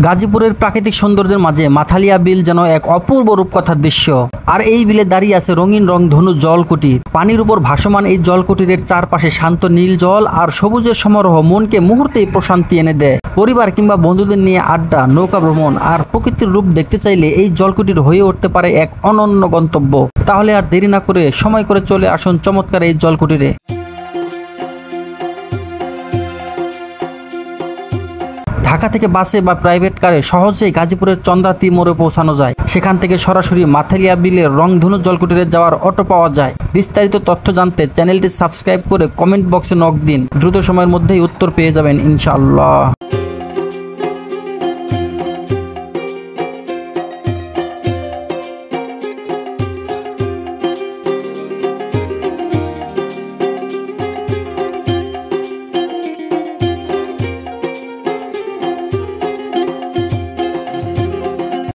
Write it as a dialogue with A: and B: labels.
A: গাজীপুরের প্রাকৃতিক সৌন্দর্যের মাঝে মাথালিয়া বিল যেন এক অপূর্ব রূপকথার দৃশ্য। আর এই বিলে দাঁড়িয়ে আছে রঙিন রংধনু জলকুটির। পানির উপর ভাসমান এই জলকুটিরের চারপাশে শান্ত নীল জল আর সবুজের সমারোহ মনকে মুহূর্তেই প্রশান্তি এনে দেয়। পরিবার কিংবা বন্ধুদের নিয়ে আড্ডা, নৌকা ভ্রমণ আর প্রকৃতির রূপ দেখতে চাইলে এই জলকুটির হয়ে উঠতে পারে এক অনন্য গন্তব্য। তাহলে আর দেরি না করে সময় করে চলে আসুন চমৎকার এই জলকুটিরে। ঢাকা থেকে বাসে বা প্রাইভেট কারে সহজেই গাজীপুরের চন্দ্রাতী মোড়ে পৌঁছানো যায়। সেখান থেকে সরাসরি মাথালিয়া বিলের রংধনু জলকুটিরে যাওয়ার অটো পাওয়া যায়। বিস্তারিত তথ্য জানতে চ্যানেলটি সাবস্ক্রাইব করে কমেন্ট বক্সে নক দিন। দ্রুত সময়ের মধ্যেই উত্তর পেয়ে যাবেন ইনশাআল্লাহ।